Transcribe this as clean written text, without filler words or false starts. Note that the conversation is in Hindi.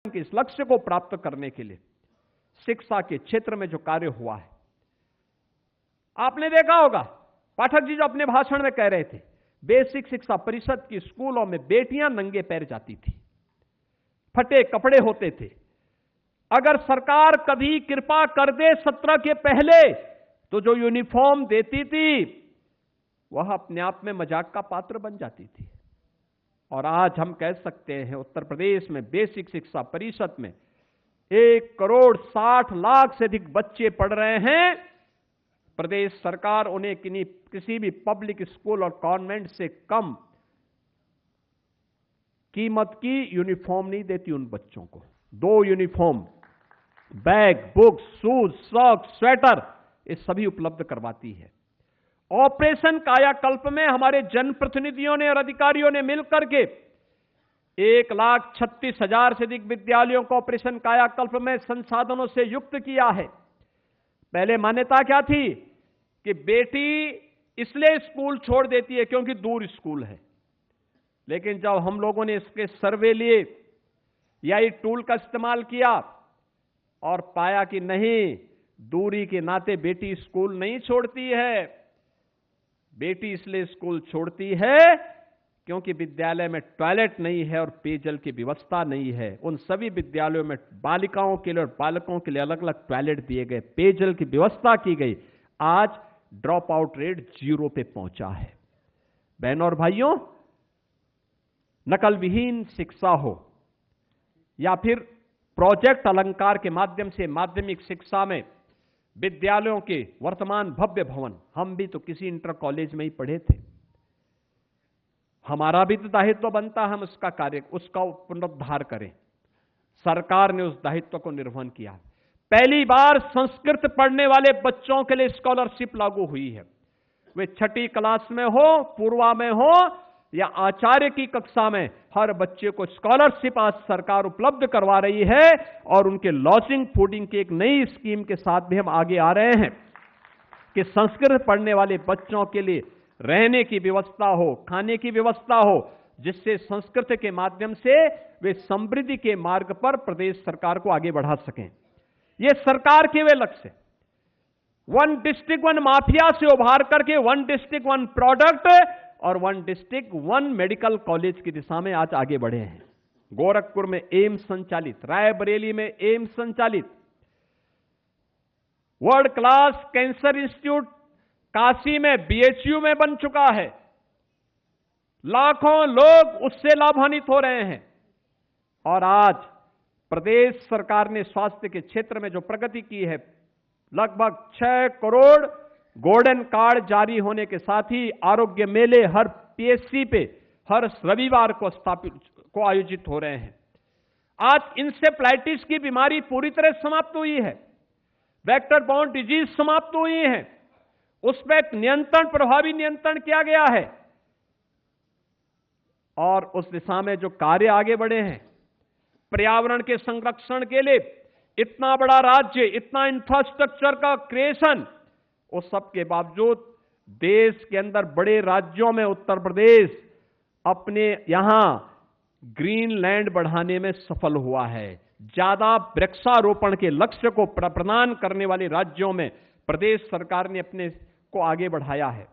के इस लक्ष्य को प्राप्त करने के लिए शिक्षा के क्षेत्र में जो कार्य हुआ है, आपने देखा होगा पाठक जी जो अपने भाषण में कह रहे थे, बेसिक शिक्षा परिषद की स्कूलों में बेटियां नंगे पैर जाती थी, फटे कपड़े होते थे। अगर सरकार कभी कृपा कर दे 17 के पहले तो जो यूनिफॉर्म देती थी वह अपने आप में मजाक का पात्र बन जाती थी। और आज हम कह सकते हैं उत्तर प्रदेश में बेसिक शिक्षा परिषद में 1,60,00,000 से अधिक बच्चे पढ़ रहे हैं। प्रदेश सरकार उन्हें किसी भी पब्लिक स्कूल और कॉन्वेंट से कम कीमत की यूनिफॉर्म नहीं देती उन बच्चों को। 2 uniform, bag, books, shoes, socks, sweater, ये सभी उपलब्ध करवाती है। ऑपरेशन कायाकल्प में हमारे जनप्रतिनिधियों ने और अधिकारियों ने मिलकर के 1,36,000 से अधिक विद्यालयों को ऑपरेशन कायाकल्प में संसाधनों से युक्त किया है। पहले मान्यता क्या थी कि बेटी इसलिए स्कूल छोड़ देती है क्योंकि दूर स्कूल है, लेकिन जब हम लोगों ने इसके सर्वे लिए या ये टूल का इस्तेमाल किया और पाया कि नहीं, दूरी के नाते बेटी स्कूल नहीं छोड़ती है। बेटी इसलिए स्कूल छोड़ती है क्योंकि विद्यालय में टॉयलेट नहीं है और पेयजल की व्यवस्था नहीं है। उन सभी विद्यालयों में बालिकाओं के लिए और बालकों के लिए अलग अलग टॉयलेट दिए गए, पेयजल की व्यवस्था की गई। आज ड्रॉप आउट रेट 0 पे पहुंचा है। बहनों और भाइयों, नकल विहीन शिक्षा हो या फिर प्रोजेक्ट अलंकार के माध्यम से माध्यमिक शिक्षा में विद्यालयों के वर्तमान भव्य भवन, हम भी तो किसी इंटर कॉलेज में ही पढ़े थे। हमारा भी तो दायित्व बनता है, हम उसका पुनरुद्धार करें। सरकार ने उस दायित्व को निर्वहन किया। पहली बार संस्कृत पढ़ने वाले बच्चों के लिए स्कॉलरशिप लागू हुई है। वे 6ठी क्लास में हो, पूर्वा में हो या आचार्य की कक्षा में, हर बच्चे को स्कॉलरशिप आज सरकार उपलब्ध करवा रही है। और उनके लॉजिंग फूडिंग की एक नई स्कीम के साथ भी हम आगे आ रहे हैं कि संस्कृत पढ़ने वाले बच्चों के लिए रहने की व्यवस्था हो, खाने की व्यवस्था हो, जिससे संस्कृत के माध्यम से वे समृद्धि के मार्ग पर प्रदेश सरकार को आगे बढ़ा सकें। ये सरकार के वे लक्ष्य, 1 डिस्ट्रिक्ट 1 माफिया से उभार करके 1 डिस्ट्रिक्ट 1 प्रोडक्ट और 1 डिस्ट्रिक्ट 1 मेडिकल कॉलेज की दिशा में आज आगे बढ़े हैं। गोरखपुर में एम्स संचालित, रायबरेली में एम्स संचालित, world class cancer institute Kashi में बीएचयू में बन चुका है। लाखों लोग उससे लाभान्वित हो रहे हैं। और आज प्रदेश सरकार ने स्वास्थ्य के क्षेत्र में जो प्रगति की है, लगभग 6 करोड़ गोल्डन कार्ड जारी होने के साथ ही आरोग्य मेले हर पीएचसी पे हर रविवार को आयोजित हो रहे हैं। आज इंसेफ्लाइटिस की बीमारी पूरी तरह समाप्त हुई है, वेक्टर बाउंड डिजीज समाप्त हुई है, उस पर एक नियंत्रण, प्रभावी नियंत्रण किया गया है। और उस दिशा में जो कार्य आगे बढ़े हैं, पर्यावरण के संरक्षण के लिए इतना बड़ा राज्य, इतना इंफ्रास्ट्रक्चर का क्रिएशन, उस सब के बावजूद देश के अंदर बड़े राज्यों में उत्तर प्रदेश अपने यहां ग्रीन लैंड बढ़ाने में सफल हुआ है। ज्यादा वृक्षारोपण के लक्ष्य को प्रदान करने वाले राज्यों में प्रदेश सरकार ने अपने को आगे बढ़ाया है।